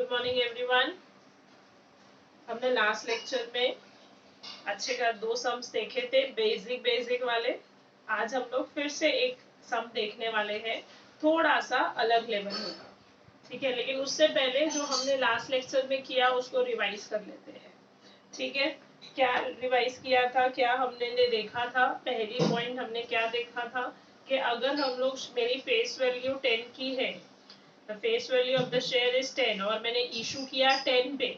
Good morning everyone. हमने last lecture में अच्छे का 2 सम्स देखे थे, बेसिक वाले। आज हम लोग फिर से एक सम देखने वाले हैं, थोड़ा सा अलग लेवल होगा, ठीक है। लेकिन उससे पहले जो हमने लास्ट लेक्चर में किया उसको रिवाइज कर लेते हैं, ठीक है। क्या रिवाइज किया था, क्या हमने देखा था? पहली पॉइंट हमने क्या देखा था कि अगर हम लोग, मेरी फेस वैल्यू 10 की है, the face value of the share is 10 और मैंने इशू किया 10 पे,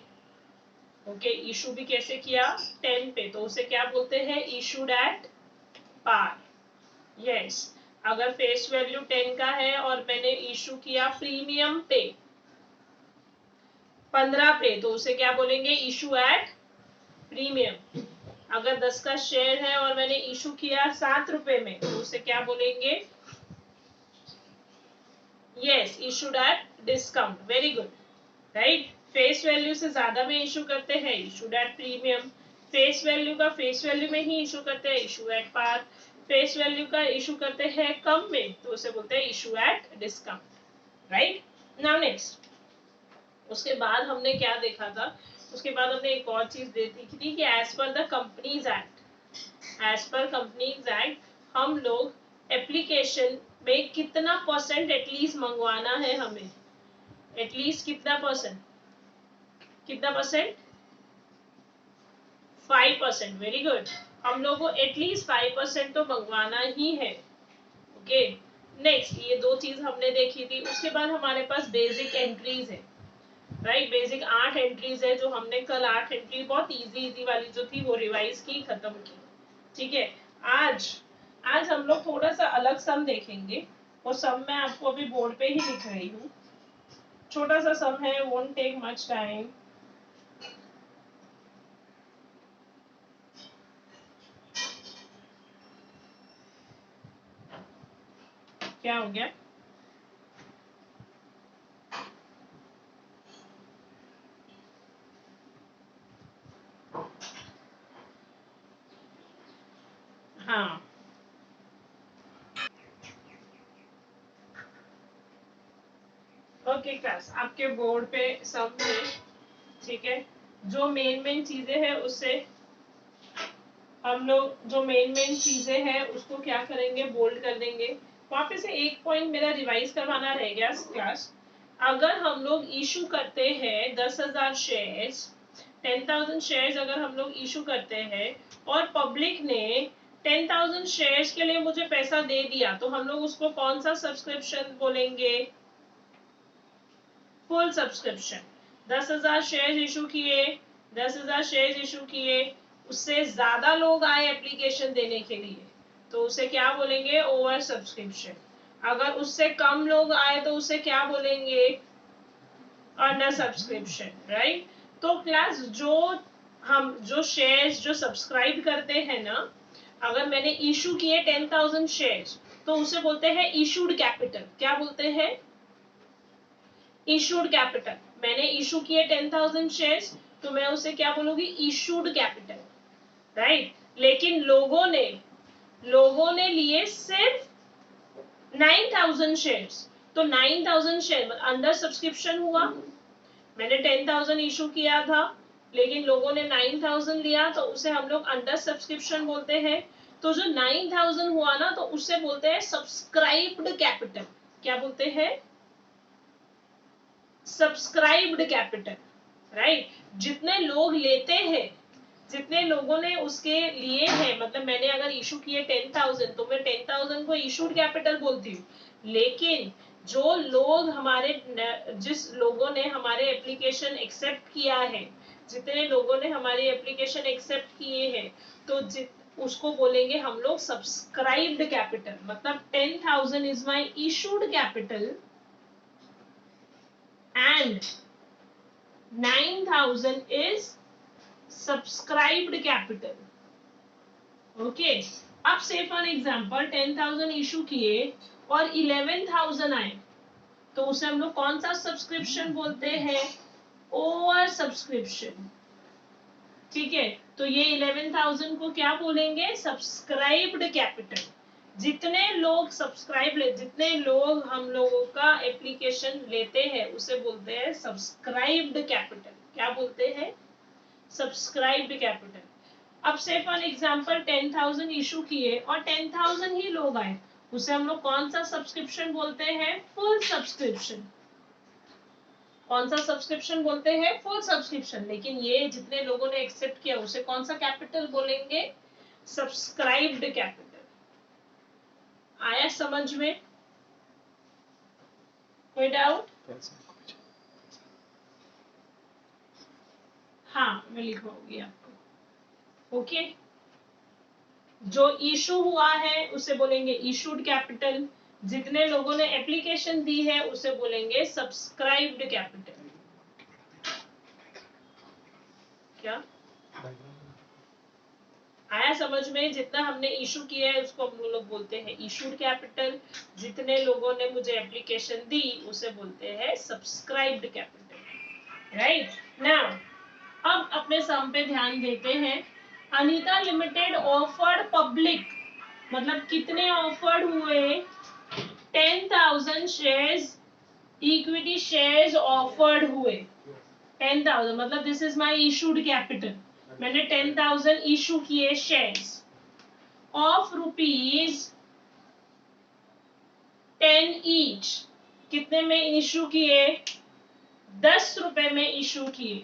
ओके। इशू भी कैसे किया? 10 पे, तो उसे क्या बोलते हैं? Issued at par. यस, अगर फेस वैल्यू 10 का है और मैंने इशू किया प्रीमियम पे 15 पे, तो उसे क्या बोलेंगे? Issue at premium. अगर 10 का शेयर है और मैंने इशू किया 7 रुपए में, तो उसे क्या बोलेंगे? Yes, issued at discount. Very good, right. Face value से ज्यादा में इशू करते हैं, issued at premium. Face value का फेस वैल्यू में ही इशू करते हैं, issue at par. Face value का इशू करते हैं कम में, तो उसे बोलते हैं issue at discount, right. Now next, उसके बाद हमने क्या देखा था? उसके बाद हमने एक और चीज देखी थी कि as per the companies act, as per companies act हम लोग एप्लीकेशन में कितना परसेंट एटलीस्ट मंगवाना है हमें? एटलीस्ट कितना परसेंट? कितना परसेंट? 5%। वेरी गुड, हम लोग को एटलीस्ट 5% तो मंगवाना ही है, ओके। नेक्स्ट, ये 2 चीज हमने देखी थी। उसके बाद हमारे पास बेसिक एंट्रीज है, राइट। बेसिक 8 एंट्रीज है जो हमने कल 8 एंट्री बहुत इजी वाली जो थी वो रिवाइज की, खत्म की, ठीक है। आज हम लोग थोड़ा सा अलग सम देखेंगे। वो सम मैं आपको अभी बोर्ड पे ही लिख रही हूँ, छोटा सा सम है, वोंट टेक मच टाइम। क्या हो गया? हाँ, ओके क्लास, आपके बोर्ड पे सब है, ठीक है। जो मेन चीजें हैं उससे हम लोग, जो मेन चीजें हैं उसको क्या करेंगे? बोल्ड कर देंगे। वापस से एक पॉइंट मेरा रिवाइज करवाना रह गया क्लास। अगर हम लोग इशू करते हैं 10,000 शेयर्स, 10,000 शेयर्स अगर हम लोग इशू करते हैं और पब्लिक ने 10,000 शेयर्स के लिए मुझे पैसा दे दिया, तो हम लोग उसको कौन सा सब्सक्रिप्शन बोलेंगे? Full subscription. 10,000 शेयर इशू किए, 10,000 शेयर इशू किए, उससे ज्यादा लोग आए एप्लीकेशन देने के लिए, तो उसे क्या बोलेंगे? Over subscription. अगर उससे कम लोग आए तो उसे क्या बोलेंगे? Under subscription, right. तो क्लास, जो शेयर्स जो सब्सक्राइब करते हैं ना, अगर मैंने इशू किए 10,000 शेयर्स, तो उसे बोलते हैं इशूड कैपिटल। क्या बोलते हैं? Issued capital. मैंने इशू किए 10,000 शेयर्स, तो मैं उसे क्या बोलूंगी? Issued capital, right. लेकिन लोगों ने लिए सिर्फ 9,000 शेयर्स, तो 9,000 शेयर अंडर सब्सक्रिप्शन हुआ। मैंने 10,000 इशू किया था लेकिन लोगों ने 9,000 लिया, तो उसे हम लोग अंडर सब्सक्रिप्शन बोलते हैं। तो जो 9,000 हुआ ना, तो उससे बोलते हैं सब्सक्राइब्ड कैपिटल। क्या बोलते हैं? Subscribed capital, right. जितने लोग लेते हैं, जितने लोगों ने उसके लिए है, मतलब मैंने अगर इशू किए 10,000, तो मैं 10,000 को इशूड कैपिटल बोलती हूँ। लेकिन जो लोग जिस लोगों ने हमारे एप्लीकेशन एक्सेप्ट किया है, जितने लोगों ने हमारी एप्लीकेशन एक्सेप्ट किए हैं, तो उसको बोलेंगे हम लोग सब्सक्राइब्ड कैपिटल। मतलब 10,000 is my issued capital and 9,000 is subscribed capital, okay। अब से फॉर एग्जांपल 10,000 इशू किए और 11,000 आए, तो उसे हम लोग कौन सा सब्सक्रिप्शन बोलते हैं? ओवर सब्सक्रिप्शन, ठीक है। तो ये 11,000 को क्या बोलेंगे? Subscribed capital. जितने लोग जितने लोग हम लोगों का एप्लीकेशन लेते हैं उसे बोलते हैं सब्सक्राइब्ड कैपिटल। क्या बोलते हैं? Subscribed capital. अब से फॉर एग्जांपल 10,000 इशू किए और 10,000 ही लोग आए, उसे हम लोग कौन सा सब्सक्रिप्शन बोलते हैं? Full subscription. कौन सा सब्सक्रिप्शन बोलते हैं? Full subscription. लेकिन ये जितने लोगों ने एक्सेप्ट किया उसे कौन सा कैपिटल बोलेंगे? Subscribed capital. आया समझ में? कोई डाउट? हाँ, मैं लिखवाऊंगी आपको। ओके, जो इशू हुआ है उसे बोलेंगे इशूड कैपिटल। जितने लोगों ने एप्लीकेशन दी है उसे बोलेंगे सब्सक्राइब्ड कैपिटल। क्या आया समझ में? जितना हमने इशू किया है उसको हम लोग बोलते हैं इशूड कैपिटल। जितने लोगों ने मुझे एप्लीकेशन दी उसे बोलते हैं सब्सक्राइब्ड कैपिटल। राइट नाउ, अब अपने सम पे ध्यान देते हैं। अनीता लिमिटेड ऑफर्ड पब्लिक, मतलब कितने ऑफर्ड हुए? 10,000 शेयर्स, इक्विटी शेयर्स ऑफर्ड हुए। 10,000 मतलब this is my issued capital. मैंने 10,000 इशू किए शेयर्स ऑफ रुपीज 10 ईच। कितने में इशू किए? 10 रुपए में इशू किए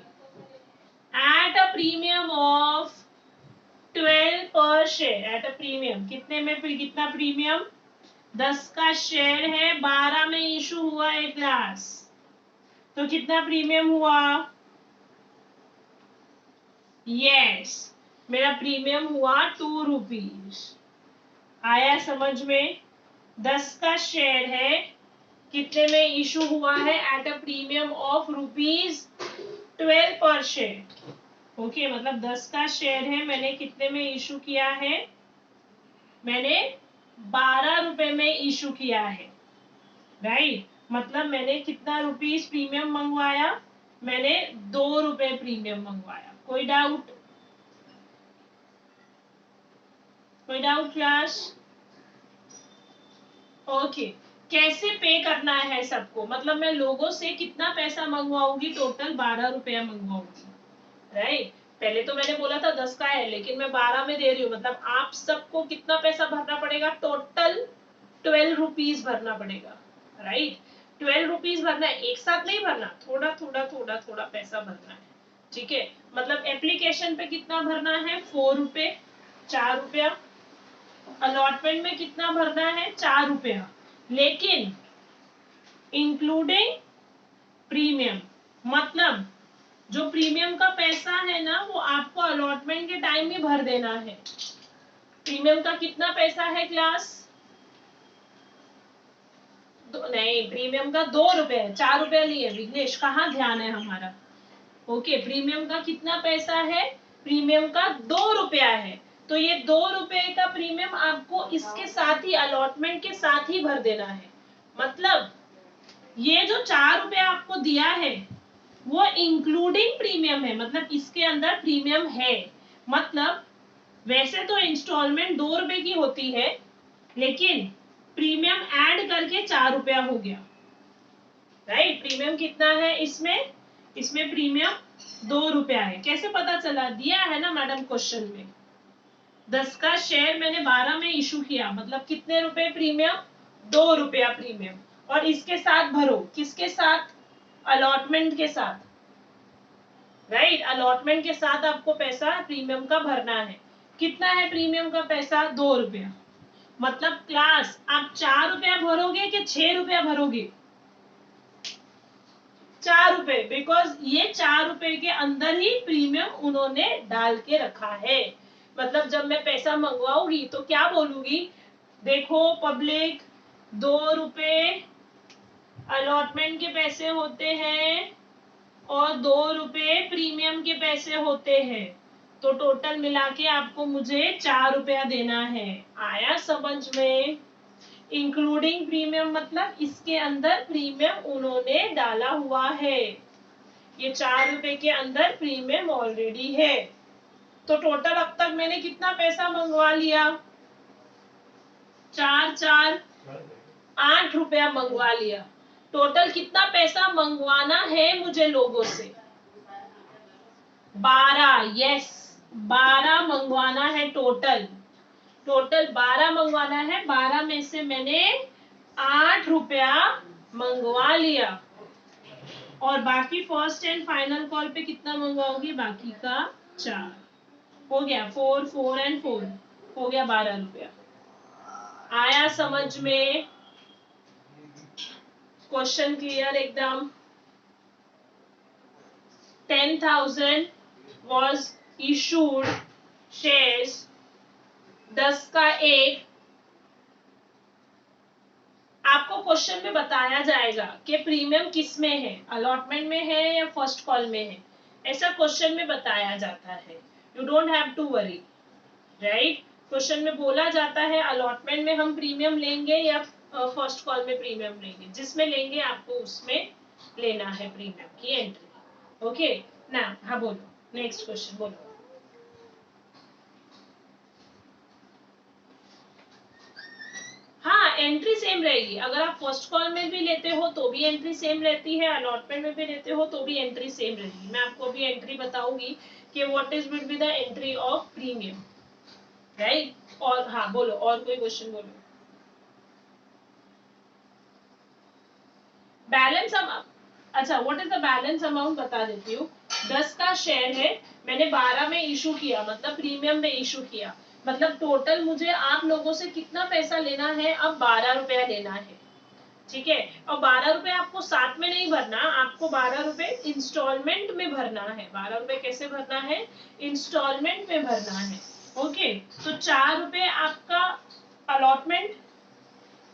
एट अ प्रीमियम ऑफ 12 पर शेयर। एट अ प्रीमियम, कितने में? कितना प्रीमियम? 10 का शेयर है, 12 में इशू हुआ है क्लास, तो कितना प्रीमियम हुआ? यस, मेरा प्रीमियम हुआ 2 रुपीज। आया समझ में? 10 का शेयर है, कितने में इशू हुआ है? एट अ प्रीमियम ऑफ ₹12 पर शेयर। ओके, मतलब 10 का शेयर है, मैंने कितने में इशू किया है? मैंने 12 रुपए में इशू किया है। राइट, मतलब मैंने कितना रुपीस प्रीमियम मंगवाया? मैंने 2 रुपए प्रीमियम मंगवाया। कोई डाउट? कोई डाउट क्लास? ओके, कैसे पे करना है सबको? मतलब मैं लोगों से कितना पैसा मंगवाऊंगी? टोटल 12 रुपया मंगवाऊंगी। राइट, पहले तो मैंने बोला था 10 का है, लेकिन मैं 12 में दे रही हूँ, मतलब आप सबको कितना पैसा भरना पड़ेगा? टोटल 12 रुपीज भरना पड़ेगा। राइट, 12 रुपीज भरना है, एक साथ नहीं भरना, थोड़ा थोड़ा थोड़ा थोड़ा पैसा भरना है। ठीक है, मतलब एप्लीकेशन पे कितना भरना है? 4 रुपए, 4 रुपया। अलॉटमेंट में कितना भरना है? 4 रुपया, लेकिन इंक्लूडिंग प्रीमियम। मतलब जो प्रीमियम का पैसा है ना, वो आपको अलॉटमेंट के टाइम में भर देना है। प्रीमियम का कितना पैसा है क्लास? नहीं, प्रीमियम का 2 रुपए है, 4 रुपया लिए। विघ्नेश, कहाँ ध्यान है हमारा? ओके, प्रीमियम का कितना पैसा है? प्रीमियम का 2 रुपया है, तो ये 2 रुपए का प्रीमियम आपको इसके साथ ही, अलॉटमेंट के साथ ही भर देना है। मतलब ये जो 4 रुपया आपको दिया है वो इंक्लूडिंग प्रीमियम है, मतलब इसके अंदर प्रीमियम है। मतलब वैसे तो इंस्टॉलमेंट 2 रुपए की होती है, लेकिन प्रीमियम ऐड करके 4 रुपया हो गया। राइट, प्रीमियम कितना है इसमें? इसमें प्रीमियम 2 रुपया है। कैसे पता चला? दिया है ना मैडम क्वेश्चन में। 10 का शेयर मैंने 12 में इशू किया, मतलब कितने रुपए प्रीमियम? 2 रुपया प्रीमियम। और इसके साथ भरो, किसके साथ? अलॉटमेंट के साथ। राइट, अलॉटमेंट के साथ आपको पैसा प्रीमियम का भरना है। कितना है प्रीमियम का पैसा? 2 रुपया। मतलब क्लास आप 4 रुपया भरोगे कि 6 रुपया भरोगे? 4 रुपए, बिकॉज ये 4 रुपए के अंदर ही प्रीमियम उन्होंने डाल के रखा है। मतलब जब मैं पैसा मंगवाऊंगी तो क्या बोलूंगी? देखो पब्लिक, 2 रुपए अलॉटमेंट के पैसे होते हैं और 2 रुपए प्रीमियम के पैसे होते हैं, तो टोटल मिला के आपको मुझे 4 रुपया देना है। आया समझ में? इंक्लूडिंग प्रीमियम मतलब इसके अंदर प्रीमियम उन्होंने डाला हुआ है। ये 4 रुपए के अंदर प्रीमियम ऑलरेडी है। तो टोटल अब तक मैंने कितना पैसा मंगवा लिया? चार चार 8 रुपया मंगवा लिया। टोटल कितना पैसा मंगवाना है मुझे लोगों से? 12। यस, 12 मंगवाना है टोटल। टोटल 12 मंगवाना है। 12 में से मैंने 8 रुपया मंगवा लिया और बाकी फर्स्ट एंड फाइनल कॉल पे कितना मंगवाऊंगी? बाकी का 4 हो गया। 4 4 एंड 4 हो गया 12 रुपया। आया समझ में? क्वेश्चन क्लियर एकदम? 10,000 was issued shares, 10 का 1। आपको क्वेश्चन में बताया जाएगा कि प्रीमियम किस में है, अलॉटमेंट में है या फर्स्ट कॉल में है। ऐसा क्वेश्चन में बताया जाता है। You don't have to worry, right. Question में बोला जाता है अलॉटमेंट में हम प्रीमियम लेंगे या फर्स्ट कॉल में प्रीमियम लेंगे। जिसमें लेंगे आपको उसमें लेना है प्रीमियम की एंट्री। ओके ना? हाँ बोलो, नेक्स्ट क्वेश्चन बोलो। हाँ, एंट्री सेम रहेगी। अगर आप फर्स्ट कॉल में भी लेते हो तो भी एंट्री सेम रहती है, अलॉटमेंट में भी लेते हो तो भी एंट्री सेम रहेगी। मैं आपको अभी एंट्री बताऊंगी कि what is will be the entry of premium, right. और हाँ बोलो, और कोई क्वेश्चन बोलो। बैलेंस अमाउंट, अच्छा what is the balance amount बता देती हूँ। 10 का शेयर है, मैंने 12 में इशू किया, मतलब प्रीमियम में इशू किया। मतलब टोटल मुझे आप लोगों से कितना पैसा लेना है? अब 12 रुपया लेना है, ठीक है। और 12 रुपए आपको साथ में नहीं भरना, आपको 12 रुपए इंस्टॉलमेंट में भरना है। 12 रुपए कैसे भरना है? इंस्टॉलमेंट में भरना है। ओके, तो 4 रुपए आपका अलॉटमेंट,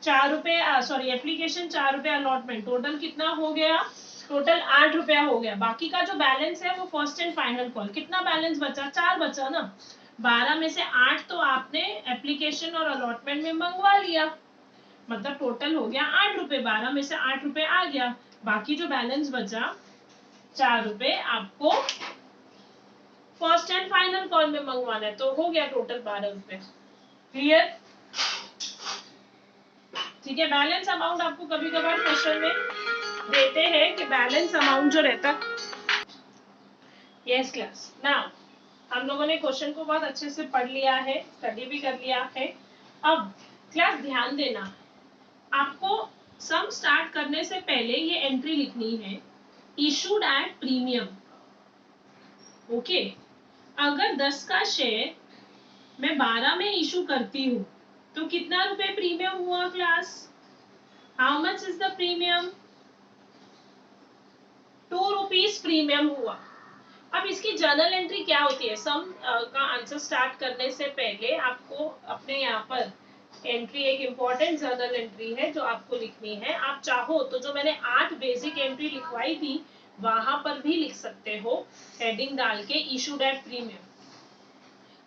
4 रुपए सॉरी एप्लीकेशन, 4 रुपए अलॉटमेंट, टोटल कितना हो गया? टोटल 8 रुपया हो गया। बाकी का जो बैलेंस है वो फर्स्ट एंड फाइनल कॉल। कितना बैलेंस बचा? 4 बचा ना। 12 में से 8 तो आपने एप्लीकेशन और अलॉटमेंट में मंगवा लिया, मतलब टोटल हो गया 8 रुपए। 12 में से 8 रुपए आ गया। बाकी जो बैलेंस बचा 4 रुपए आपको फर्स्ट एंड फाइनल कॉल में मंगवाना है, तो हो गया टोटल 12 रुपए। क्लियर? ठीक है। बैलेंस अमाउंट आपको कभी कभार क्वेश्चन में देते हैं कि बैलेंस अमाउंट जो रहता है। यस क्लास, नाउ हम लोगों ने क्वेश्चन को बहुत अच्छे से पढ़ लिया है, स्टडी भी कर लिया है। अब क्लास ध्यान देना, आपको सम स्टार्ट करने से पहले ये एंट्री लिखनी है, इशूड एट प्रीमियम। ओके, अगर 10 का शेयर मैं 12 में इशू करती हूँ तो कितना रुपए प्रीमियम हुआ class? How much is the premium? 2 rupees premium हुआ। अब इसकी जर्नल एंट्री क्या होती है? सम का आंसर स्टार्ट करने से पहले आपको अपने यहाँ पर एंट्री, एक इंपॉर्टेंट जर्नल एंट्री है जो आपको लिखनी है। आप चाहो तो जो मैंने 8 बेसिक एंट्री लिखवाई थी वहां पर भी लिख सकते हो, हेडिंग डाल के इशूड एट प्रीमियम।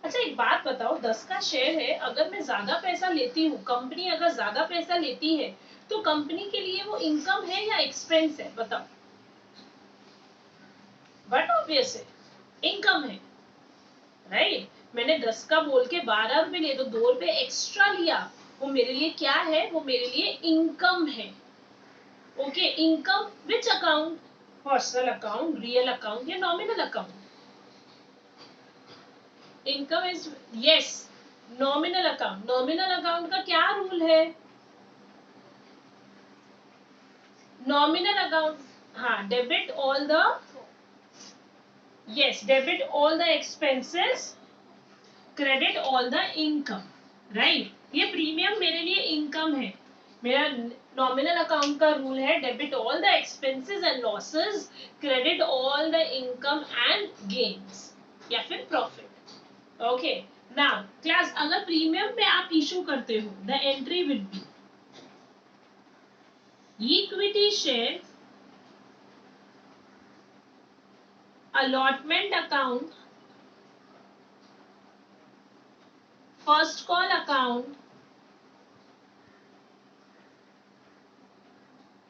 अच्छा एक बात बताओ, 10 का शेयर है, अगर मैं ज्यादा पैसा लेती हूँ, कंपनी अगर ज्यादा पैसा लेती है तो कंपनी के लिए वो इनकम है या एक्सपेंस है? बताओ। बट ऑब्वियस है, इनकम है, राइट। मैंने 10 का बोल के 12 रुपए लिए तो 2 रुपए एक्स्ट्रा लिया, वो मेरे लिए क्या है? वो मेरे लिए इनकम है। Okay, income which account? Personal account, real account या nominal account? Income is yes nominal account. Nominal account का क्या रूल है? नॉमिनल अकाउंट, हाँ, debit all the, yes, debit all the expenses, credit all the income, right। ये premium मेरे लिए income है। मेरा नॉमिनल अकाउंट का रूल है debit all the expenses and losses, credit all the income and gains या फिर प्रॉफिट। ओके, नाउ क्लास अगर प्रीमियम पे आप इशू करते हो, the entry will be equity share, allotment account, first call account,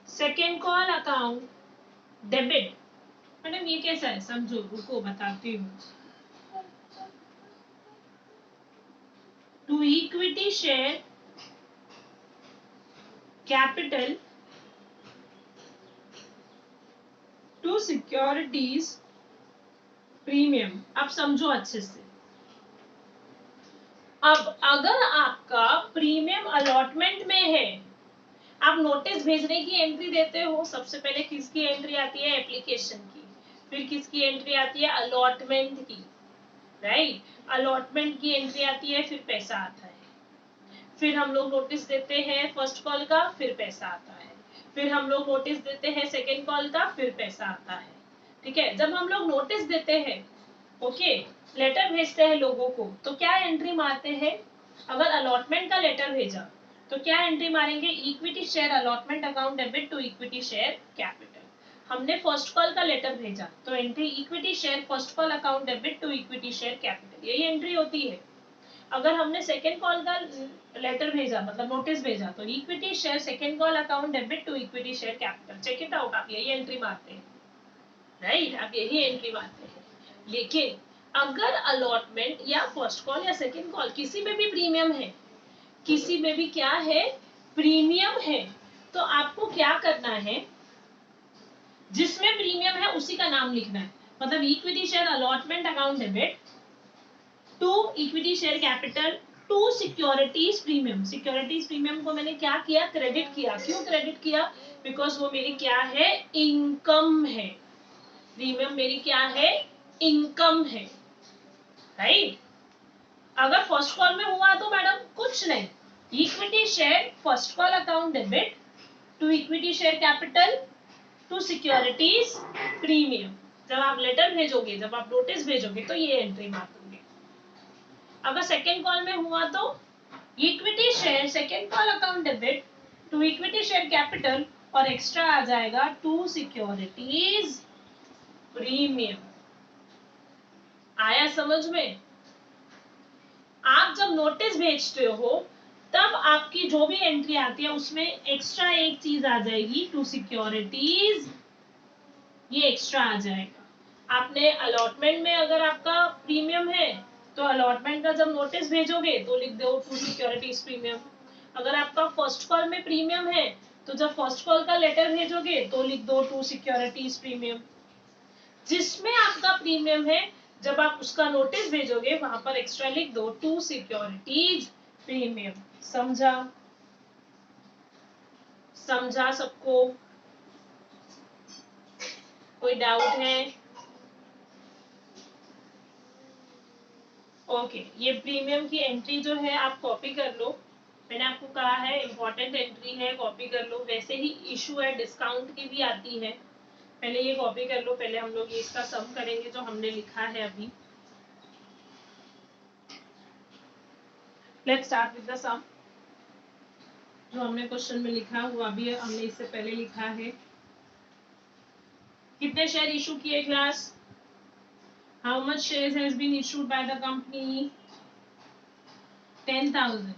second call account, debit। Madam ये कैसा है? समझो, रुको बताती हूँ। To equity share, capital to securities premium. अब समझो अच्छे से। अब अगर आपका प्रीमियम अलॉटमेंट में है, आप नोटिस भेजने की एंट्री देते हो, सबसे पहले किसकी एंट्री आती है? एप्लीकेशन की। फिर किसकी एंट्री आती है? अलॉटमेंट की, राइट? अलॉटमेंट की एंट्री आती है, फिर पैसा आता है। फिर हम लोग नोटिस देते हैं फर्स्ट कॉल का, फिर पैसा आता है। फिर हम लोग नोटिस देते हैं सेकेंड कॉल का, फिर पैसा आता है। ठीक है, जब हम लोग नोटिस देते हैं, ओके, लेटर भेजते हैं लोगों को, तो क्या एंट्री मारते हैं? अगर अलॉटमेंट का लेटर भेजा तो क्या एंट्री मारेंगे? Equity share allotment account debit to equity share capital. हमने फर्स्ट कॉल का लेटर भेजा तो entry equity share first call account debit to equity share capital, यही एंट्री होती है। अगर हमने सेकेंड कॉल का लेटर भेजा, मतलब नोटिस भेजा, तो equity share second call account debit to equity share capital. Check it out, आप यही एंट्री मारते हैं, राइट? आप यही एंट्री मारते हैं। लेकिन अगर अलॉटमेंट या फर्स्ट कॉल या सेकेंड कॉल किसी में भी प्रीमियम है, किसी में भी क्या है? प्रीमियम है, तो आपको क्या करना है? जिसमें प्रीमियम है उसी का नाम लिखना है। मतलब equity share allotment account debit to equity share capital to securities premium. Securities premium को मैंने क्या किया? क्रेडिट किया। क्यों क्रेडिट किया? बिकॉज वो मेरी क्या है? इनकम है। प्रीमियम मेरी क्या है? इनकम है, राइट? अगर फर्स्ट कॉल में हुआ तो मैडम कुछ नहीं, equity share first call account debit to equity share capital to securities premium. जब आप लेटर भेजोगे, जब आप नोटिस भेजोगे, तो ये एंट्री मार दोगे। अगर सेकेंड कॉल में हुआ तो equity share second call account debit to equity share capital, और एक्स्ट्रा आ जाएगा टू सिक्योरिटीज प्रीमियम। आया समझ में? आप जब नोटिस भेजते हो तब आपकी जो भी एंट्री आती है उसमें एक्स्ट्रा एक चीज आ जाएगी, टू सिक्योरिटीज, ये एक्स्ट्रा आ जाएगा। आपने अलॉटमेंट में अगर आपका प्रीमियम है तो अलॉटमेंट का जब नोटिस भेजोगे तो लिख दो टू सिक्योरिटीज प्रीमियम। अगर आपका फर्स्ट कॉल में प्रीमियम है तो जब फर्स्ट कॉल का लेटर भेजोगे तो लिख दो टू सिक्योरिटीज प्रीमियम। जिसमें आपका प्रीमियम है, जब आप उसका नोटिस भेजोगे वहां पर एक्स्ट्रा लिख दो टू सिक्योरिटीज प्रीमियम। समझा? समझा सबको? कोई डाउट है? ओके, ये प्रीमियम की एंट्री जो है आप कॉपी कर लो। मैंने आपको कहा है इंपॉर्टेंट एंट्री है, कॉपी कर लो। वैसे ही इशू है डिस्काउंट की भी आती है, पहले ये कॉपी कर लो। पहले हम लोग ये इसका सम करेंगे जो हमने लिखा है अभी। लेट्स स्टार्ट विद द सम, जो हमने क्वेश्चन में लिखा हुआ भी है, हमने इससे पहले लिखा है। कितने शेयर इशू किए class? How much shares has been issued by the company? 10,000।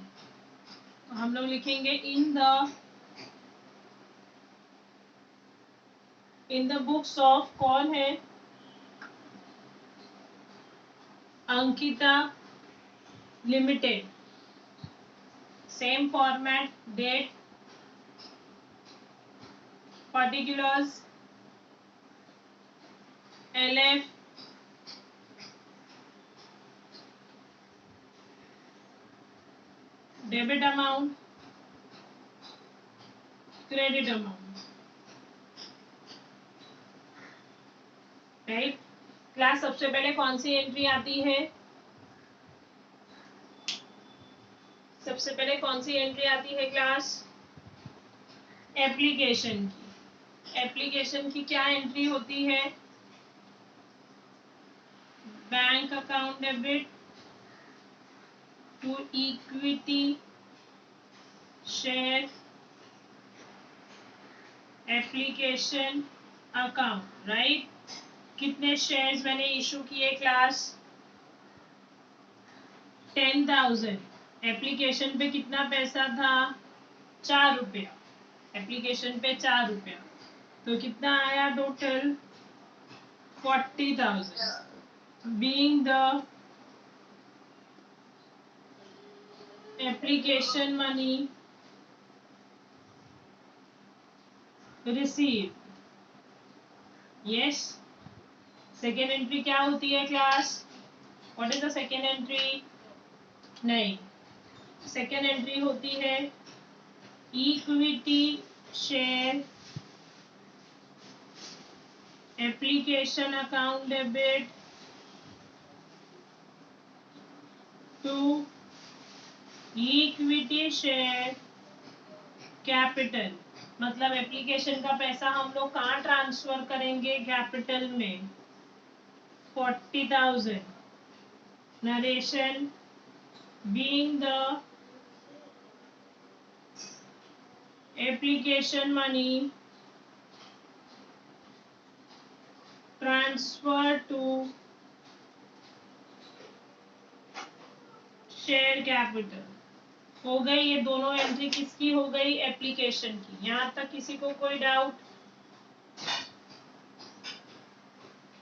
तो हम लोग लिखेंगे इन द बुक्स ऑफ, कौन है? Ankita limited. Same format, date, particulars, LF, debit amount, credit amount, right? Class सबसे पहले कौन सी एंट्री आती है? सबसे पहले कौन सी एंट्री आती है क्लास? एप्लीकेशन की। एप्लीकेशन की क्या एंट्री होती है? Bank account debit to equity share application account, right? कितने शेयर्स मैंने इशू किए क्लास? 10,000। एप्लीकेशन पे कितना पैसा था? 4 रुपया। एप्लीकेशन पे 4 रुपया, तो कितना आया total? 40,000 being the application money receive. Yes, second entry क्या होती है class? What is the second entry? नहीं, सेकेंड एंट्री होती है equity share application account debit to equity share capital. मतलब एप्लीकेशन का पैसा हम लोग कहाँ ट्रांसफर करेंगे? कैपिटल में 40,000। Narration being the application money transfer to share capital. हो गई ये दोनों एंट्री किसकी हो गई? एप्लीकेशन की। यहां तक किसी को कोई डाउट?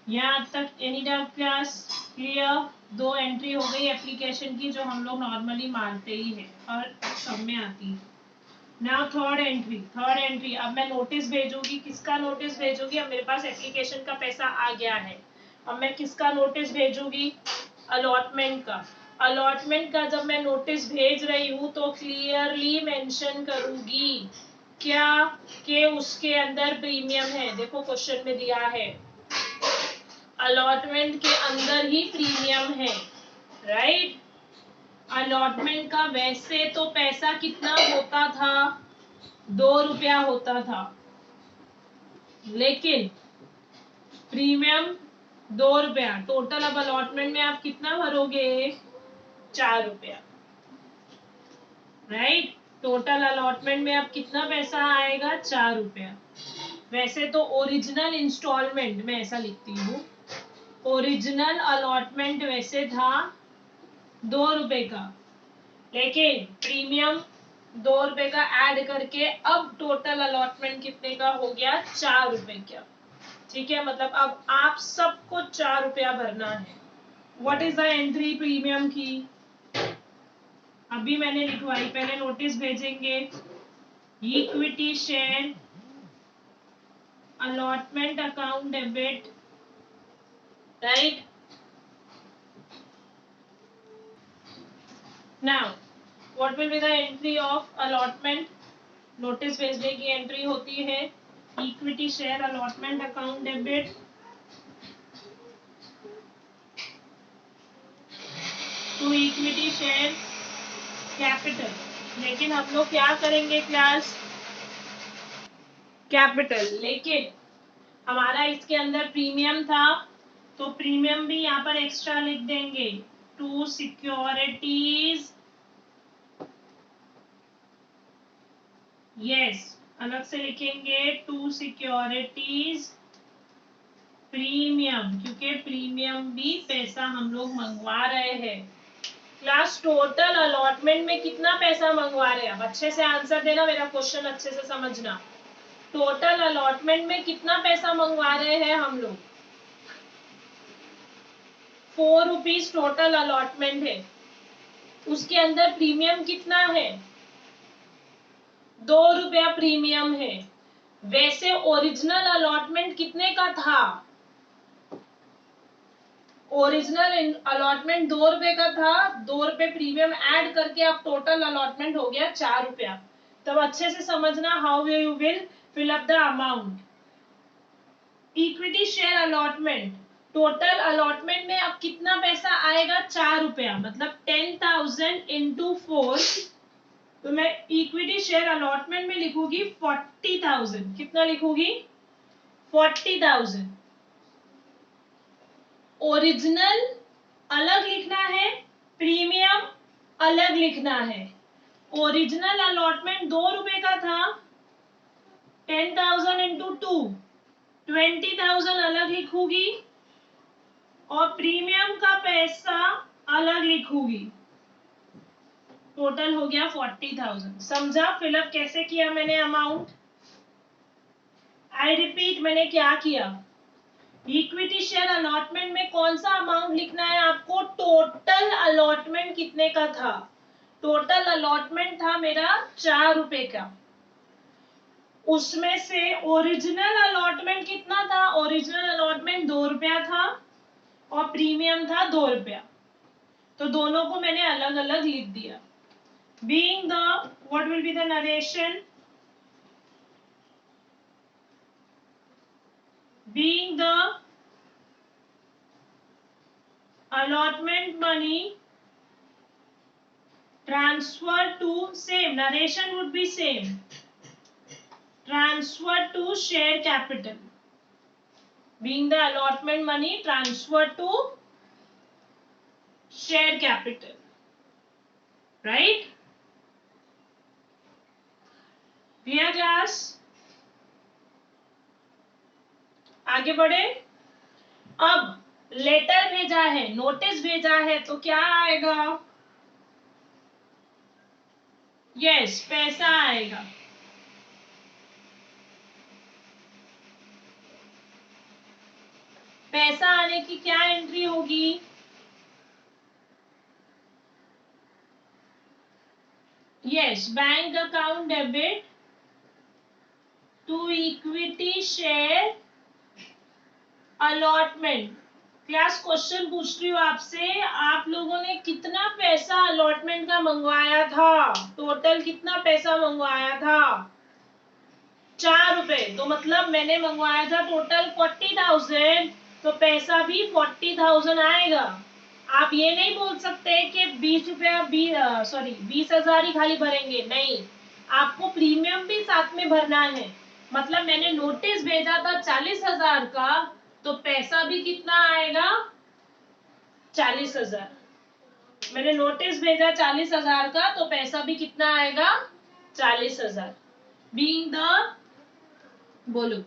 यहां तक एनी डाउट क्लास? क्लियर? दो एंट्री हो गई एप्लीकेशन की जो हम लोग नॉर्मली मानते ही है और सब में आती है। Now third entry. अब मैं नोटिस भेजूंगी। किसका नोटिस भेजूंगी? अब मेरे पास एप्लीकेशन का पैसा आ गया है। अब मैं किसका नोटिस भेजूंगी? अलॉटमेंट का। अलॉटमेंट का जब मैं नोटिस भेज रही हूँ तो क्लियरली मेंशन करूंगी क्या कि उसके अंदर प्रीमियम है। देखो क्वेश्चन में दिया है अलॉटमेंट के अंदर ही प्रीमियम है, राइट? अलॉटमेंट का वैसे तो पैसा कितना होता था? 2 रुपया होता था, लेकिन प्रीमियम 2 रुपया। टोटल अब अलॉटमेंट में आप कितना भरोगे? 4 रुपया, राइट? टोटल अलॉटमेंट में अब कितना पैसा आएगा? 4 रुपया। वैसे तो ओरिजिनल इंस्टॉलमेंट में ऐसा लिखती हूँ, ओरिजिनल अलॉटमेंट वैसे था 2 रुपए का, लेकिन प्रीमियम 2 रुपए का ऐड करके अब टोटल अलॉटमेंट कितने का हो गया? 4 रुपए का। ठीक है, मतलब अब आप सबको 4 रुपया भरना है। What is the entry premium की? अभी मैंने लिखवाई, पहले नोटिस भेजेंगे equity share allotment account debit, right? Now what will be the entry of allotment? Notice भेजने की एंट्री होती है equity share allotment account debit to equity share capital. लेकिन हम लोग क्या करेंगे क्लास? कैपिटल। लेकिन हमारा इसके अंदर प्रीमियम था तो प्रीमियम भी यहाँ पर एक्स्ट्रा लिख देंगे टू सिक्योरिटीज। यस, अलग से लिखेंगे टू सिक्योरिटीज प्रीमियम, क्योंकि प्रीमियम भी पैसा हम लोग मंगवा रहे हैं। क्लास टोटल अलॉटमेंट में कितना पैसा मंगवा रहे हैं? अब अच्छे से आंसर देना, मेरा क्वेश्चन अच्छे से समझना। टोटल अलॉटमेंट में कितना पैसा मंगवा रहे हैं हम लोग? 4 रुपीज टोटल अलॉटमेंट है। उसके अंदर प्रीमियम कितना है? 2 रुपया प्रीमियम है। वैसे ओरिजिनल अलॉटमेंट कितने का था? ओरिजिनल अलॉटमेंट 2 रुपए का था, 2 रुपए प्रीमियम ऐड करके अब टोटल अलॉटमेंट हो गया 4 रुपया। तब अच्छे से समझना how you will fill up the amount. Equity share allotment, total allotment में अब कितना पैसा आएगा? 4 रुपया, मतलब 10,000 इंटू 4। तो मैं इक्विटी शेयर अलॉटमेंट में लिखूंगी 40,000। कितना लिखूंगी? 40,000। ओरिजिनल अलग लिखना है, प्रीमियम अलग लिखना है। ओरिजिनल अलॉटमेंट 2 रुपए का था, 10,000 इंटू 2 20,000 अलग लिखूंगी और प्रीमियम का पैसा अलग लिखूंगी। टोटल हो गया 40,000। समझा फिलअप कैसे किया मैंने अमाउंट? आई रिपीट, मैंने क्या किया? इक्विटी शेयर अलॉटमेंट में कौन सा अमाउंट लिखना है आपको? टोटल अलॉटमेंट कितने का था? टोटल अलॉटमेंट था मेरा 4 रुपए का। उसमें से ओरिजिनल अलॉटमेंट कितना था? ओरिजिनल अलॉटमेंट 2 रुपया था और प्रीमियम था 2 रुपया, तो दोनों को मैंने अलग अलग लिख दिया. Being the, what will be the narration? Being the allotment money transferred to, same narration would be same, transferred to share capital. Being the allotment money transferred to share capital, right? clear class? आगे बढ़े. अब letter भेजा है, notice भेजा है, तो क्या आएगा? यस, पैसा आएगा. पैसा आने की क्या एंट्री होगी? Yes, bank account debit to equity share allotment. Class question पूछ रही हूँ आपसे, आप लोगों ने कितना पैसा अलॉटमेंट का मंगवाया था? टोटल कितना पैसा मंगवाया था? 4 रुपए. तो मतलब मैंने मंगवाया था टोटल 40,000, तो पैसा भी 40,000 आएगा. आप ये नहीं बोल सकते कि 20 रुपया 20,000 ही खाली भरेंगे. नहीं, आपको प्रीमियम भी साथ में भरना है. मतलब मैंने नोटिस भेजा था 40,000 का, तो पैसा भी कितना आएगा? 40,000. मैंने नोटिस भेजा 40,000 का, तो पैसा भी कितना आएगा? 40,000. बीइंग द, बोलो.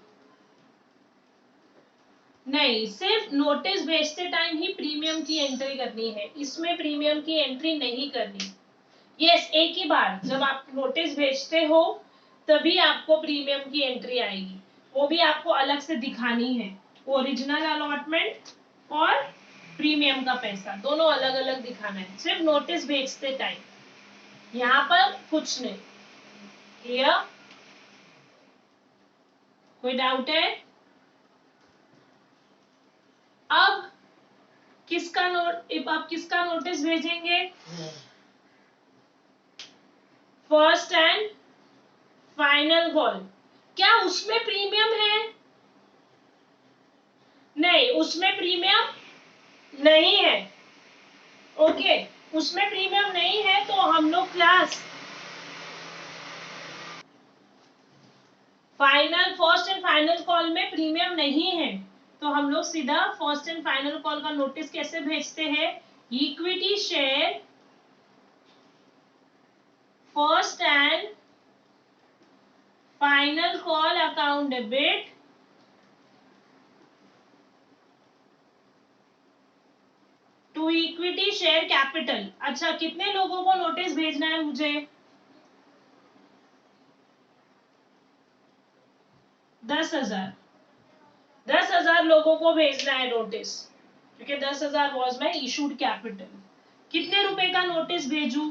नहीं, सिर्फ नोटिस भेजते टाइम ही प्रीमियम की एंट्री करनी है, इसमें प्रीमियम की एंट्री नहीं करनी. यस, एक ही बार जब आप नोटिस भेजते हो तभी आपको प्रीमियम की एंट्री आएगी, वो भी आपको अलग से दिखानी है. ओरिजिनल अलॉटमेंट और प्रीमियम का पैसा दोनों अलग अलग दिखाना है, सिर्फ नोटिस भेजते टाइम. यहाँ पर कुछ नहीं. क्लियर? कोई डाउट है? अब किसका आप किसका नोटिस भेजेंगे? First and final call. क्या उसमें प्रीमियम है? नहीं, उसमें प्रीमियम नहीं है. ओके, उसमें प्रीमियम नहीं है, तो हम लोग class final, first and final call में प्रीमियम नहीं है, तो हम लोग सीधा फर्स्ट एंड फाइनल कॉल का नोटिस कैसे भेजते हैं? Equity share first and final call account debit to equity share capital. अच्छा, कितने लोगों को नोटिस भेजना है मुझे? 10,000. 10,000 लोगों को भेजना है नोटिस, क्योंकि 10,000 वॉज माई इशूड कैपिटल. कितने रुपए का नोटिस भेजू?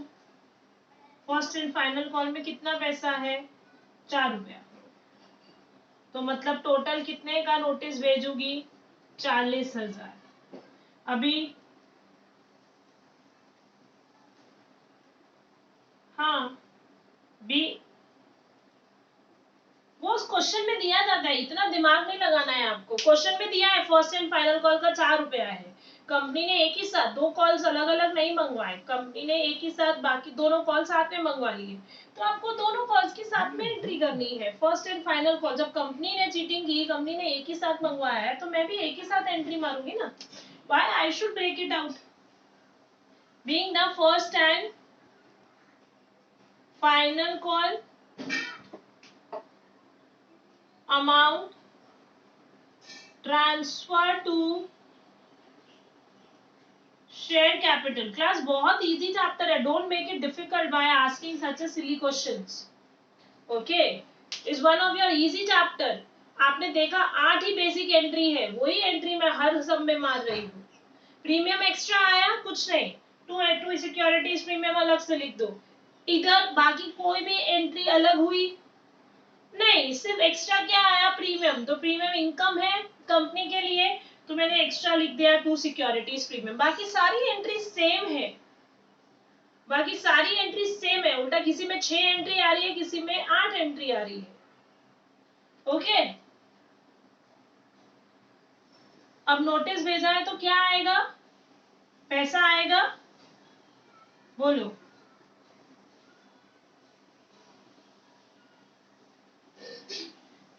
फर्स्ट एंड फाइनल कॉल में कितना पैसा है? 4 रुपया. तो मतलब टोटल कितने का नोटिस भेजूंगी? 40,000. अभी हाँ, बी, वो उस क्वेश्चन में दिया जाता है, इतना दिमाग नहीं लगाना है आपको. क्वेश्चन में दिया है फर्स्ट एंड फाइनल कॉल का 4 रुपया है. कंपनी ने एक ही साथ 2 कॉल्स अलग अलग नहीं मंगवाए, कंपनी ने एक ही साथ बाकी दोनों कॉल साथ में मंगवा लिए, तो आपको दोनों कॉल्स के साथ में एंट्री करनी है. फर्स्ट एंड फाइनल कॉल, जब कंपनी ने चीटिंग की, कंपनी ने एक ही साथ मंगवाया है, तो मैं भी एक ही साथ एंट्री मारूंगी ना. Why I should break it out? Being the first and final call amount transfer to share capital. Class बहुत इजी चैप्टर है, don't make it difficult by asking such a silly questions. Okay, is one of your easy chapter. आपने देखा 8 ही basic entry है, वही entry मैं हर सब में मार रही हूँ. प्रीमियम एक्स्ट्रा आया कुछ नहीं, टू सिक्योरिटीज प्रीमियम अलग से लिख दो. इधर बाकी कोई भी एंट्री अलग हुई नहीं, सिर्फ एक्स्ट्रा क्या आया, प्रीमियम, तो प्रीमियम इनकम है कंपनी के लिए, तो मैंने एक्स्ट्रा लिख दिया टू सिक्योरिटीज प्रीमियम। बाकी सारी एंट्री सेम है, बाकी सारी एंट्री सेम है, उल्टा किसी में 6 एंट्री आ रही है, किसी में 8 एंट्री आ रही है। ओके, अब नोटिस भेजा है तो क्या आएगा, पैसा आएगा, बोलो।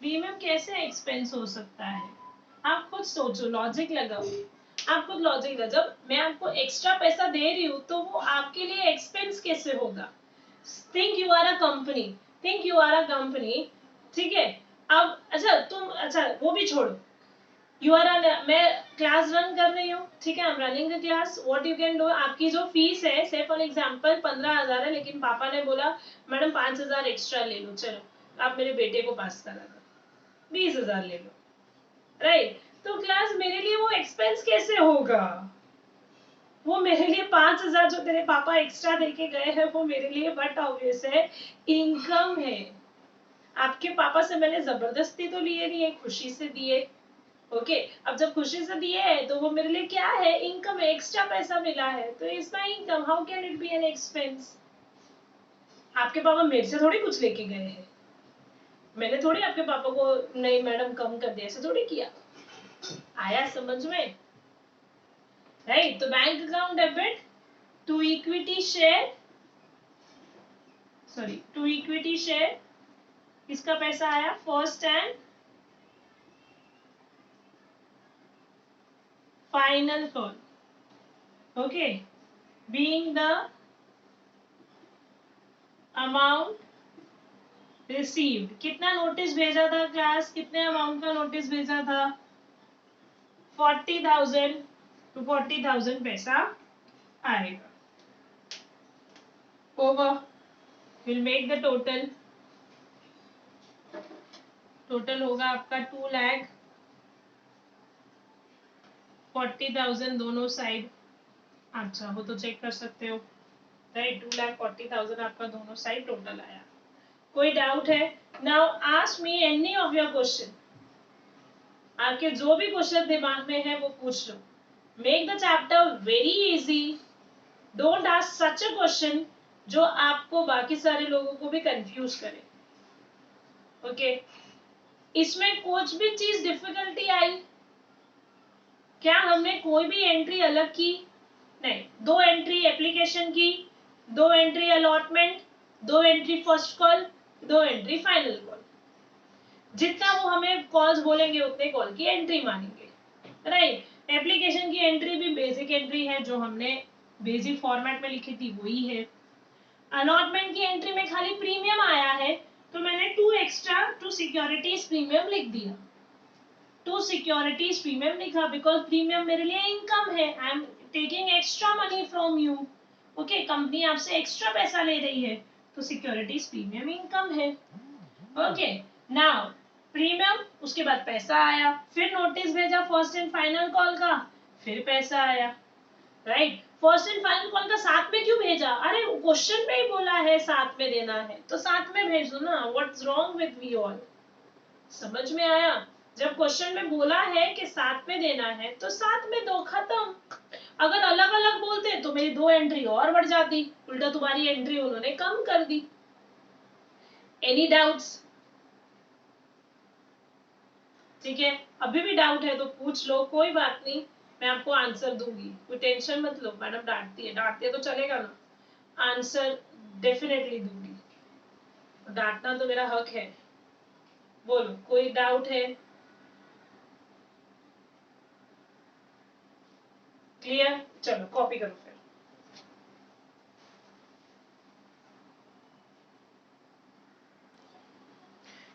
प्रीमियम कैसे एक्सपेंस हो सकता है, आप खुद सोचो, लॉजिक लगाओ, आप खुद लॉजिक लगाओ। जब मैं आपको एक्स्ट्रा पैसा दे रही हूँ तो वो आपके लिए एक्सपेंस कैसे होगा। Think you are a company, think you are a company, ठीक है। अब अच्छा तुम, अच्छा वो भी छोड़ो, यू आर मैं क्लास रन कर रही हूँ, ठीक है, I am running the class, what you can do, आपकी जो फीस है से फॉर एग्जांपल 15,000 है, लेकिन पापा ने बोला मैडम 5,000 एक्स्ट्रा ले लो, चलो आप मेरे बेटे को पास करा दो, 20,000 ले लो, राइट। तो क्लास मेरे लिए वो एक्सपेंस कैसे होगा, वो मेरे लिए 5,000 जो तेरे पापा एक्स्ट्रा देके गए हैं वो मेरे लिए बट ऑब्वियस है इनकम है। आपके पापा से मैंने जबरदस्ती तो लिए नहीं है, खुशी से दिए। ओके, अब जब खुशी से दिए है तो वो मेरे लिए क्या है, इनकम है, एक्स्ट्रा पैसा मिला है, तो is my income, how can it be an expense. आपके पापा मेरे से थोड़ी कुछ लेके गए हैं, मैंने थोड़ी आपके पापा को नहीं मैडम कम कर दिया, ऐसे थोड़ी किया। आया समझ में, राइट। तो bank account debit to equity share, sorry to equity share, किसका पैसा आया, first and final call, okay, being the amount received. कितना नोटिस भेजा था क्लास, कितने अमाउंट का नोटिस भेजा था, 40,000 to 40,000 पैसा आएगा। Over, will make the total, total होगा आपका 2,40,000 दोनों साइड, अच्छा वो तो चेक कर सकते हो, राइट। 2,40,000 आपका दोनों साइड टोटल आया। कोई डाउट है, now ask me any of your question, आपके जो भी क्वेश्चन दिमाग में है वो पूछ लो। Make the chapter very easy, don't ask such a question जो आपको बाकी सारे लोगों को भी कंफ्यूज करे, ओके। इसमें कुछ भी चीज डिफिकल्टी आई, क्या हमने कोई भी एंट्री अलग की, नहीं, 2 एंट्री एप्लीकेशन की, 2 entry allotment, 2 entry first call, 2 entry final call, जितना वो हमें कॉल्स बोलेंगे उतने कॉल की एंट्री मानेंगे, राइट। एप्लीकेशन की एंट्री भी बेसिक एंट्री है जो हमने बेसिक फॉर्मेट में लिखी थी वही है। अलॉटमेंट की एंट्री में खाली प्रीमियम आया है तो मैंने 2 एक्स्ट्रा टू सिक्योरिटीज प्रीमियम लिख दिया, टू सिक्योरिटीज प्रीमियम लिखा बिकॉज प्रीमियम मेरे लिए इनकम है, I am taking extra money from you, okay, company आपसे एक्स्ट्रा पैसा ले रही है तो सिक्योरिटीज प्रीमियम इनकम है, ओके। नाउ प्रीमियम, उसके बाद पैसा आया, फिर नोटिस भेजा फर्स्ट एंड फाइनल कॉल का, फिर पैसा आया, right. First and final call का साथ में क्यों भेजा, अरे क्वेश्चन में ही बोला है साथ में देना है तो साथ में भेज दो ना, what's wrong with we all, समझ में आया। जब क्वेश्चन में बोला है कि साथ में देना है तो साथ में दो, खत्म। अगर अलग अलग बोलते तो मेरी 2 एंट्री और बढ़ जाती, उल्टा तुम्हारी एंट्री उन्होंने कम कर दी। एनी डाउट्स, ठीक है, अभी भी डाउट है तो पूछ लो, कोई बात नहीं, मैं आपको आंसर दूंगी, कोई टेंशन मत लो, मैडम डांटती है तो चलेगा ना, आंसर डेफिनेटली दूंगी, डांटना तो मेरा हक है। बोलो कोई डाउट है, क्लियर, चलो कॉपी करो फिर।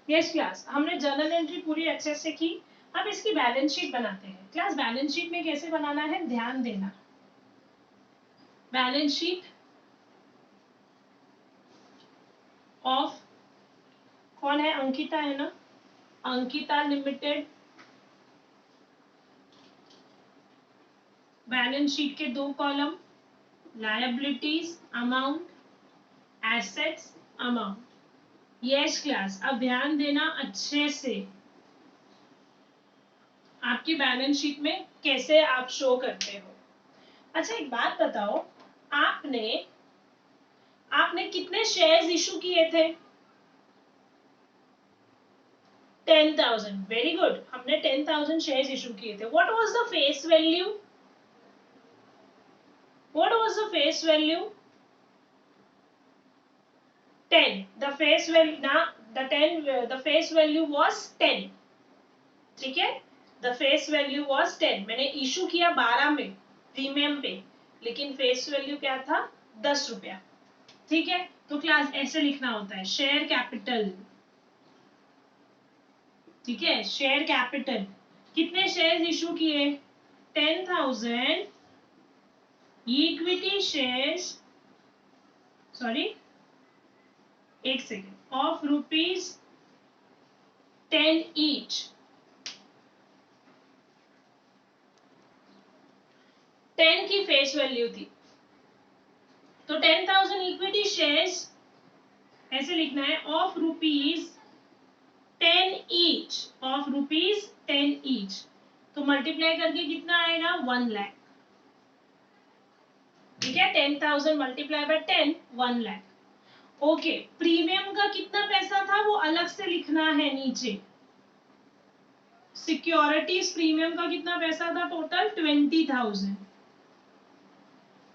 यस क्लास, हमने जर्नल एंट्री पूरी अच्छे से की, अब इसकी बैलेंस शीट बनाते हैं। क्लास बैलेंस शीट में कैसे बनाना है ध्यान देना, बैलेंस शीट ऑफ, कौन है, अंकिता है ना, अंकिता लिमिटेड, बैलेंस शीट के 2 column, liabilities amount, assets amount, yes class, अब ध्यान देना अच्छे से, आपकी बैलेंस शीट में कैसे आप शो करते हो। अच्छा एक बात बताओ, आपने आपने कितने शेयर्स इशू किए थे? 10,000। वेरी गुड, हमने 10,000 शेयर्स इशू किए थे। What was the face value? What was the face value? 10। The face value ना, द फेस वैल्यू वाज 10। ठीक है, द फेस वैल्यू वाज 10। मैंने इशू किया 12 में प्रीमियम पे, लेकिन फेस वैल्यू क्या था? 10 रुपया। ठीक है, तो क्लास ऐसे लिखना होता है, शेयर कैपिटल। ठीक है, शेयर कैपिटल, कितने शेयर इशू किए? 10,000 इक्विटी शेयर्स, सॉरी एक सेकेंड, ऑफ ₹10 ईच। 10 की फेस वैल्यू थी, तो 10,000 इक्विटी शेयर्स ऐसे लिखना है, ऑफ ₹10 ईच, ऑफ ₹10 ईच। तो मल्टीप्लाई करके कितना आएगा? 1 लाख। ठीक है, 10,000 multiply by 10, 1 lakh. Okay, premium का कितना पैसा था वो अलग से लिखना है नीचे। सिक्योरिटीज प्रीमियम का कितना पैसा था? टोटल 20,000।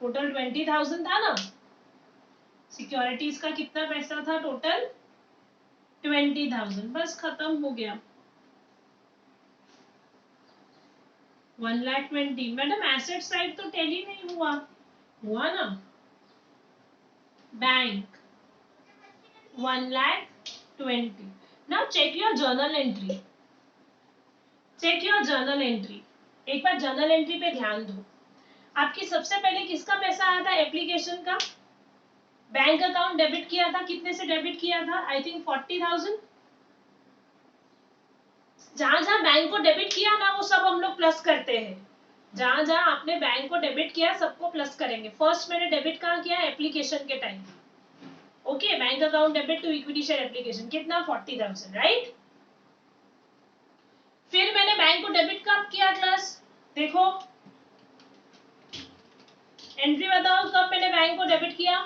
टोटल 20,000 था ना। सिक्योरिटीज का कितना पैसा था? टोटल 20,000। बस खत्म हो गया। 1,20,000। मैडम एसेट साइड तो टेली नहीं हुआ, हुआ ना। Bank 1,20,000। Now check your journal entry, check your journal entry. एक बार जर्नल एंट्री पे ध्यान दो, आपकी सबसे पहले किसका पैसा आया था? एप्लीकेशन का। बैंक अकाउंट डेबिट किया था, कितने से डेबिट किया था? I think 40,000। जहां जहां बैंक को डेबिट किया ना वो सब हम लोग प्लस करते हैं। जहां जहां आपने बैंक को डेबिट किया सबको प्लस करेंगे। फर्स्ट मैंने डेबिट कहाँ किया? एप्लीकेशन के time. Okay, bank account debit to equity share application, कितना? 40,000, राइट। फिर मैंने बैंक को डेबिट कब किया क्लास? देखो एंट्री बताओ, कब मैंने बैंक को डेबिट किया?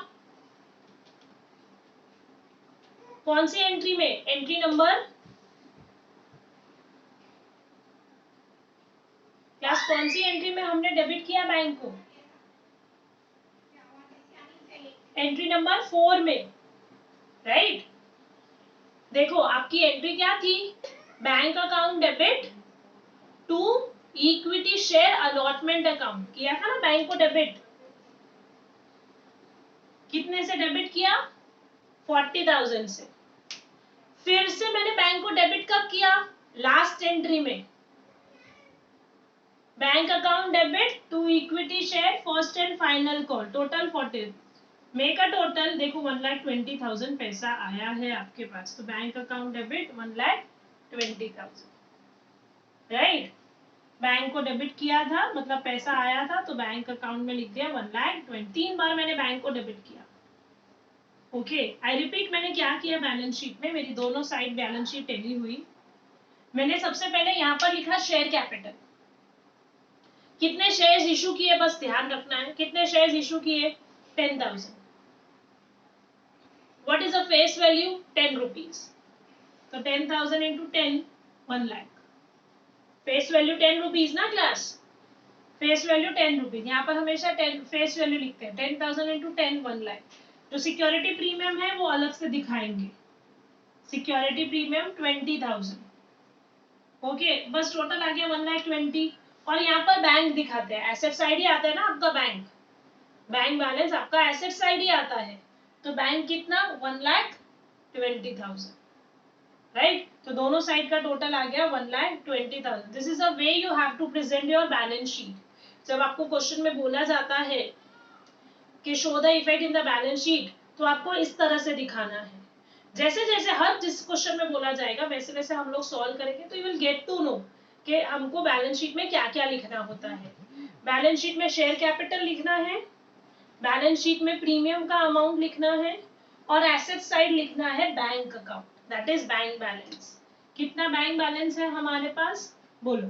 कौन सी एंट्री में? एंट्री नंबर क्लास, कौन सी एंट्री में हमने डेबिट किया बैंक को? एंट्री नंबर 4 में, राइट। देखो आपकी एंट्री क्या थी? Bank account debit to equity share allotment account, किया था ना बैंक को डेबिट। कितने से डेबिट किया? 40,000 से। फिर से मैंने बैंक को डेबिट कब किया? लास्ट एंट्री में। Bank account debit to equity share first and final call, total 40। Make a total, देखो 1,20,000 पैसा आया है आपके पास, तो bank account debit 1,20,000, right. Bank को डेबिट किया था, मतलब पैसा आया था, तो बैंक अकाउंट में लिख दिया 1,20,000। 3 बार मैंने बैंक को डेबिट किया। ओके, आई रिपीट, मैंने क्या किया बैलेंस शीट में, मेरी दोनों साइड बैलेंस शीट टेली हुई। मैंने सबसे पहले यहाँ पर लिखा शेयर कैपिटल, कितने शेयर्स इशू किए, बस ध्यान रखना है। कितने शेयर्स इशू किए? 10,000। What is the face value? 10 rupees. तो 10,000 into 10, 1 lakh. Face value 10 rupees ना क्लास, फेस वैल्यू 10 रुपीज। यहाँ पर हमेशा 10 फेस वैल्यू लिखते हैं। 10,000 इंटू 10, 1 लाख। जो सिक्योरिटी प्रीमियम है वो अलग से दिखाएंगे। Security premium 20,000। ओके, बस टोटल आ गया 1,20,000। और यहाँ पर बैंक दिखाते हैं, एसेट साइड ही आता है ना आपका बैंक, बैंक बैलेंस आपका एसेट साइड ही आता है। तो बैंक कितना? 1,20,000, राइट। तो दोनों साइड का टोटल आ गया 1,20,000। This is a way you have to present your balance sheet. जब आपको क्वेश्चन में बोला जाता है कि show the effect in the balance sheet, तो आपको इस तरह से दिखाना है। जैसे जैसे हर जिस क्वेश्चन में बोला जाएगा वैसे वैसे हम लोग सॉल्व करेंगे, तो you will get to know कि हमको बैलेंस शीट में क्या क्या लिखना होता है। बैलेंस शीट में शेयर कैपिटल लिखना है, बैलेंस शीट में प्रीमियम का अमाउंट लिखना है, और एसेट साइड लिखना है bank account, that is bank balance. कितना बैंक बैलेंस है हमारे पास, बोलो।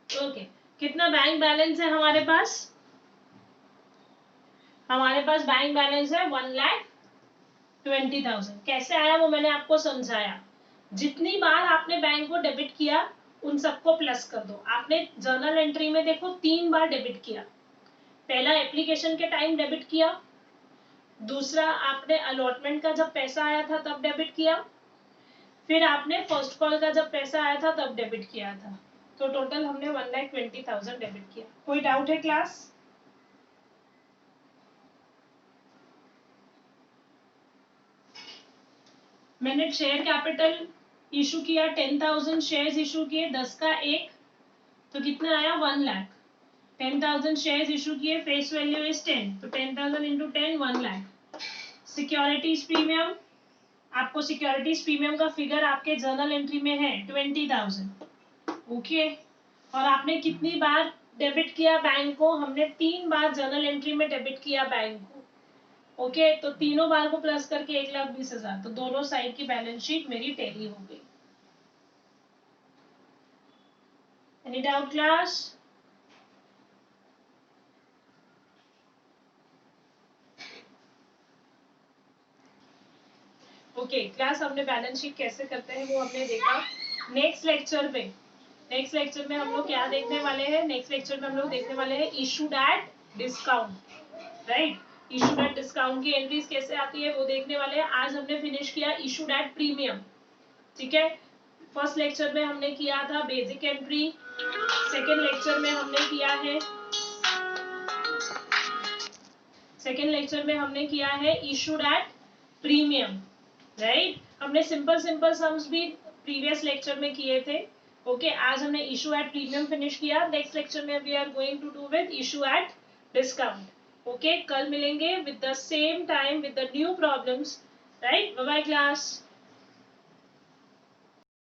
ओके, कितना बैंक बैलेंस है हमारे पास? हमारे पास बैंक बैलेंस है 1,20,000। कैसे आया वो मैंने आपको समझाया। जितनी बार आपने बैंक को डेबिट किया उन सबको प्लस कर दो। आपने जर्नल एंट्री में देखो 3 बार डेबिट किया। पहला एप्लीकेशन के टाइम डेबिट किया, दूसरा आपने अलॉटमेंट का जब पैसा आया था तब डेबिट किया, फिर आपने फर्स्ट कॉल का जब पैसा आया था तब डेबिट किया था। तो टोटल हमने 1,20,000 डेबिट किया। कोई डाउट है क्लास? मैंने शेयर कैपिटल इशू किया, 10,000 शेयर्स इशू किए, 10 का 1, तो कितना आया 1 लाख। 10,000 शेयर्स इशू किए, फेस वैल्यू इज 10, तो 10,000 इंटू 10 1 लाख। सिक्योरिटीज प्रीमियम, आपको सिक्योरिटीज प्रीमियम का फिगर आपके जर्नल एंट्री में है 20,000। ओके, और आपने कितनी बार डेबिट किया बैंक को? हमने 3 बार जर्नल एंट्री में डेबिट किया बैंक को। ओके, तो तीनों बार को प्लस करके 1,20,000, तो दोनों साइड की बैलेंस शीट मेरी टैली हो गई। Any doubt class? Okay class, हमने बैलेंस शीट कैसे करते हैं वो हमने देखा। नेक्स्ट लेक्चर में हम लोग क्या देखने वाले हैं? नेक्स्ट लेक्चर में हम लोग देखने वाले हैं issued at discount, right. Issued at discount की एंट्रीज कैसे आती है वो देखने वाले हैं। आज हमने फिनिश किया इशूड एट प्रीमियम, ठीक है। फर्स्ट लेक्चर में हमने किया था बेसिक एंट्री, सेकेंड लेक्चर में हमने किया है इशूड एट प्रीमियम, राइट। हमने सिंपल सम्स भी प्रीवियस लेक्चर में किए थे। ओके, आज हमने इशू एट प्रीमियम फिनिश किया। नेक्स्ट लेक्चर में we are going to do with issue at discount. Okay, कल मिलेंगे with the same time with the new problems, right. Bye bye class.